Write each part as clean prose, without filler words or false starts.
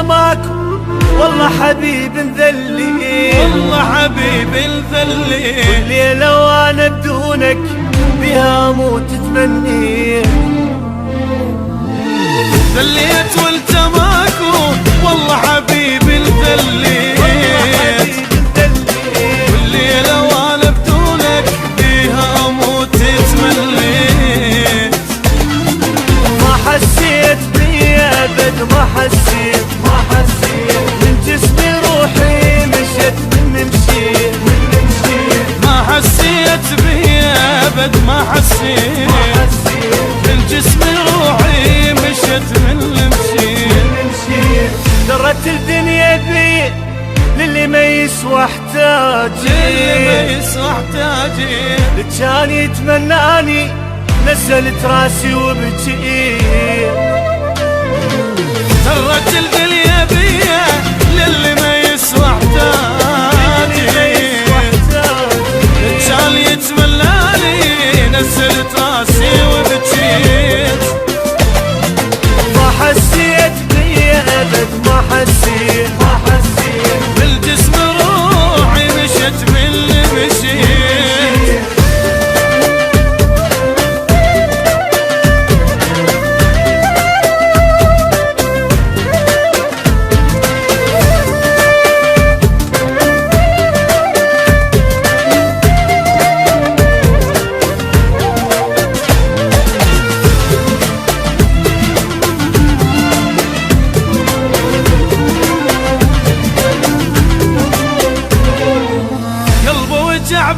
ماكو والله حبيب نذلي، والله حبيب نذلي، والليلة وانا بدونك بها اموت تمني. ذليت وانت ماكو والله حبيب نذلي، والليلة وانا بدونك بها اموت تمني. ما حسيت بي ابد، ما حسيت من جسمي روحي مشت من مشيت، ما حسيت بي ابد، ما حسيت من جسمي روحي مشت من مشيت. درت الدنيا بي للي ما يسوى احتاجي، للي ما يسوى احتاجي، اللي كان يتمناني نزلت راسي وبكي. درت الدنيا بيا للي ما يسوى احتاجي، كان يتمناني نزلت راسي وبكيت. ما حسيت بي ابد، ما حسيت بالجسم روحي مشت من اللي مشيت.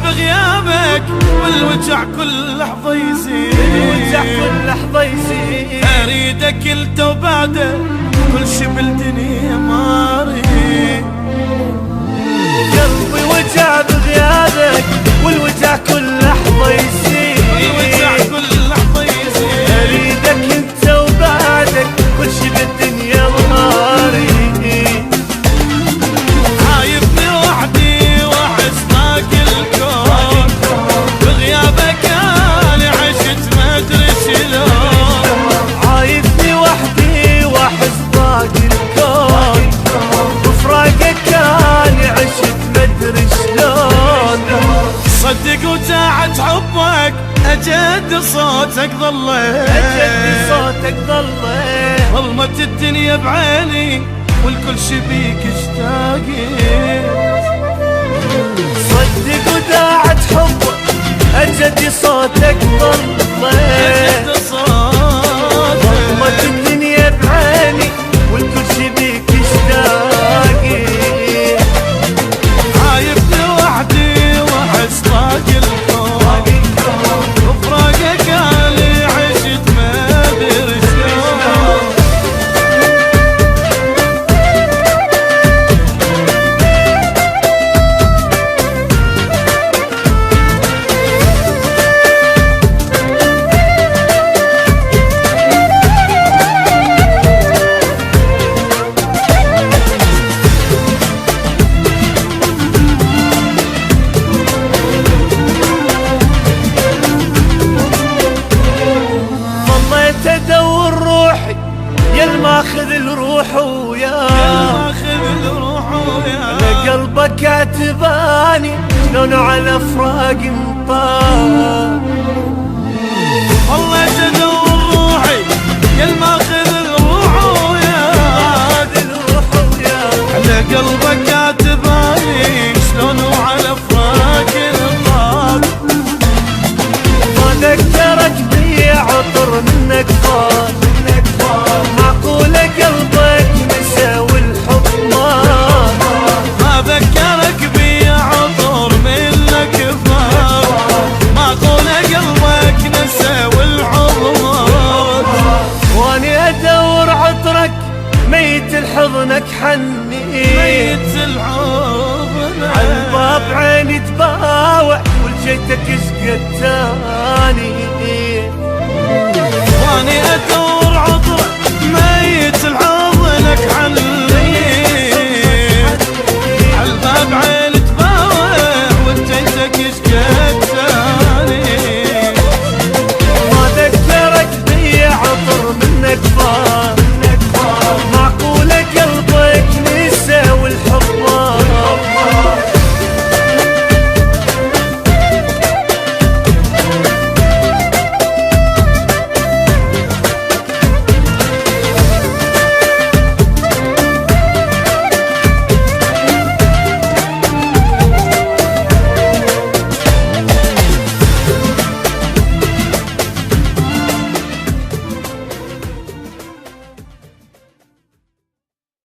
بغيابك والوجع كل لحظة يزيد، الوجع كل لحظة يزيد. اريدك انت وبعده كل شي بالدنيا ما اريد. قلبي وجع بغيابك والوجع كل لحظة يزيد، والوجع كل لحظة يزيد. اريدك انت وبعدك كل شي بالدنيا ما اريد. عايبني وحدي واحس باقي الكون، بغيابك انا عشت ما ادري شلون. عايبني وحدي واحس باقي الكون، بفراقك انا عشت ما ادري شلون. صدق وتاعت حبك اجد صوتك ظليت، اجد صوتك ظليت. ظلمت الدنيا بعيني والكل شي بيك اشتاقيت. صدق وداعت حبك اجد صوتك ظليت، اجد صوتك ظلمت الدنيا بعيني والكل شي بيك اشتاقيت. عايبني وحدي واحس باقي الكون، بفراقك انا عشت ما ادري شلون. ماخذ الروح وياه، ماخذ الروح وياه. قلبك كاتباني شلون على فراق انطار. والله تدور روحي يا الماخذ الروح وياه، على قلبك كاتباني شلون وعلى فراق انطار. ما ذكرك بي عطر منك فار، معقولة قلبك نسى والحب ما ذكرك بي عطر منك فار، معقولة قلبك نسى والحب واني ادور عطرك ميت الحضنك حني، ميت الحضن عالباب عيني تباوع ولجيتك اشقد تاني.